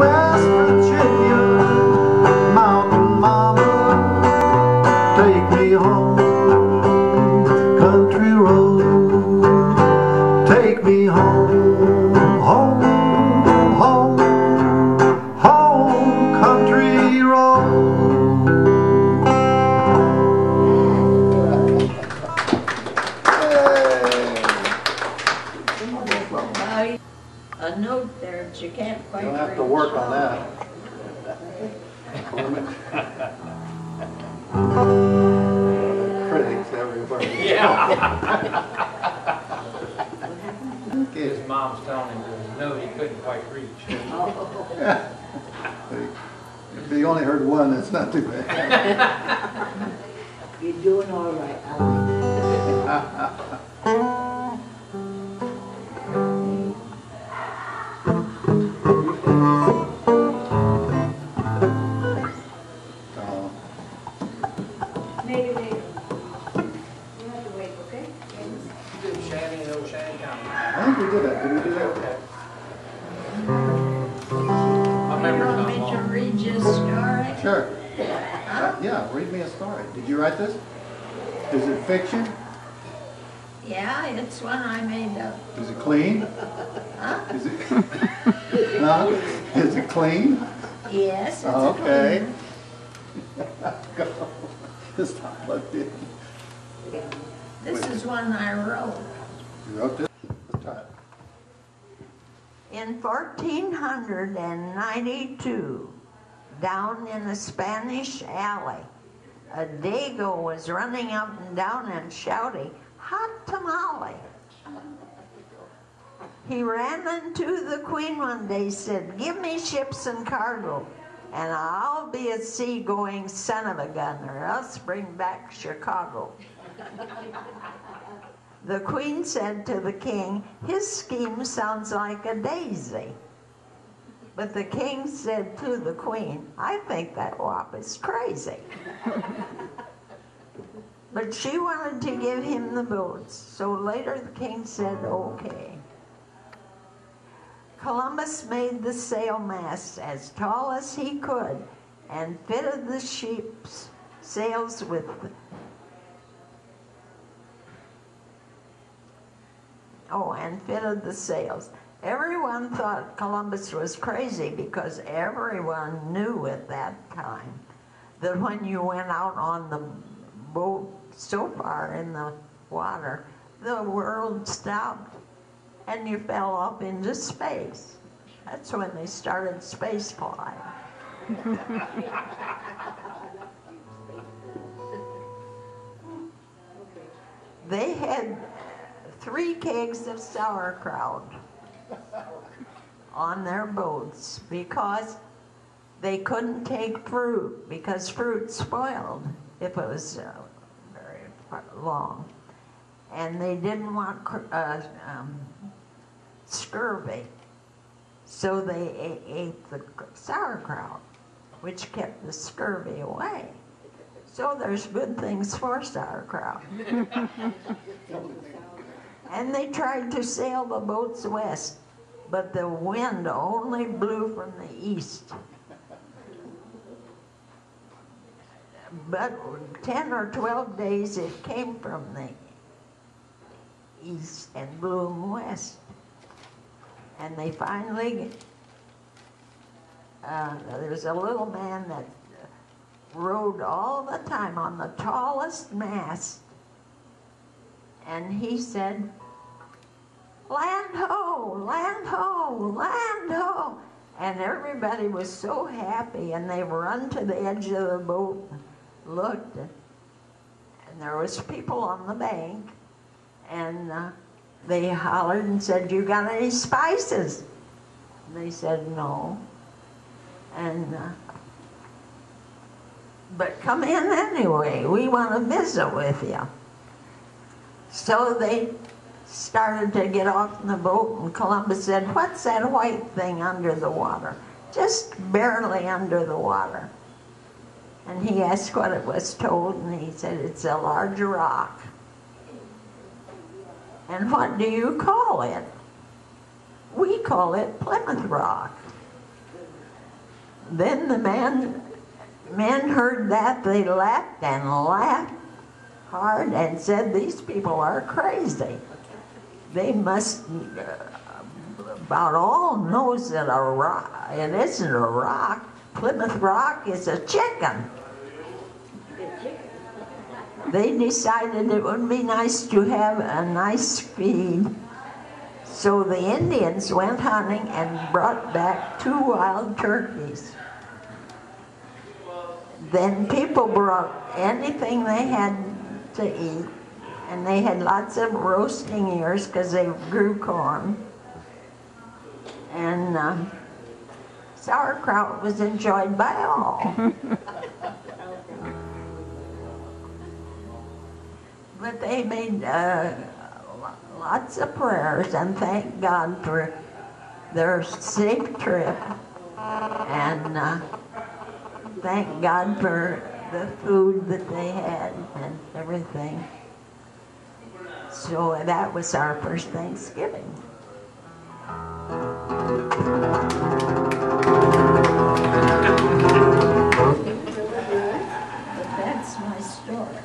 West Virginia, mountain mama, take me home. Country road, take me home, home, home, home, country road. A note there that you can't quite You'll have to reach. work on that. Critics everywhere. Yeah. Okay. His mom's telling him there was a note he couldn't quite reach. If you only heard one, that's not too bad. You're doing all right. Maybe. You have to wait, okay? Did Shanny and Old Shanny County. I think we did that. Did we do that? My You memory's want not me to long. read you a story? Sure. Huh? Yeah, read me a story. Did you write this? Is it fiction? Yeah, it's one I made up. Is it clean? Huh? Is it? No? Is it clean? Yes, it's a Okay. clean. This time, let's do it. This is one I wrote. You wrote this? Let's try it. In 1492, down in a Spanish alley, a dago was running up and down and shouting, "Hot tamale!" He ran into the queen one day, said, "Give me ships and cargo, and I'll be a sea-going son of a gun, or else bring back Chicago." The queen said to the king, "His scheme sounds like a daisy." But the king said to the queen, "I think that wop is crazy." But she wanted to give him the boats, so later the king said, "Okay." Columbus made the sail mast as tall as he could and fitted the ship's sails with sails. Everyone thought Columbus was crazy because everyone knew at that time that when you went out on the boat so far in the water, the world stopped and you fell off into space. That's when they started space flying. They had 3 kegs of sauerkraut on their boats because they couldn't take fruit because fruit spoiled if it was very long. And they didn't want scurvy. So they ate the sauerkraut, which kept the scurvy away. So there's good things for sauerkraut. And they tried to sail the boats west, but the wind only blew from the east. But 10 or 12 days it came from the east and blew them west. And they finally, there's a little man that rode all the time on the tallest mast. And he said, "Land ho, land ho, land ho." And everybody was so happy, and they run to the edge of the boat and looked. And there was people on the bank, and they hollered and said, "You got any spices?" And they said, "No." And but come in anyway, we want to visit with you. So they started to get off in the boat, and Columbus said, "What's that white thing under the water?" "Just barely under the water." And he asked what it was told, and he said, "It's a large rock." "And what do you call it?" "We call it Plymouth Rock." Then the men heard that, they laughed and laughed hard and said, these people are crazy. They must about all knows that a rock, it isn't a rock. Plymouth Rock is a chicken. They decided it would be nice to have a nice feed. So the Indians went hunting and brought back 2 wild turkeys. Then people brought anything they had to eat, and they had lots of roasting ears because they grew corn. And sauerkraut was enjoyed by all. But they made lots of prayers and thanked God for their safe trip, and thank God for the food that they had and everything. So that was our first Thanksgiving. But that's my story.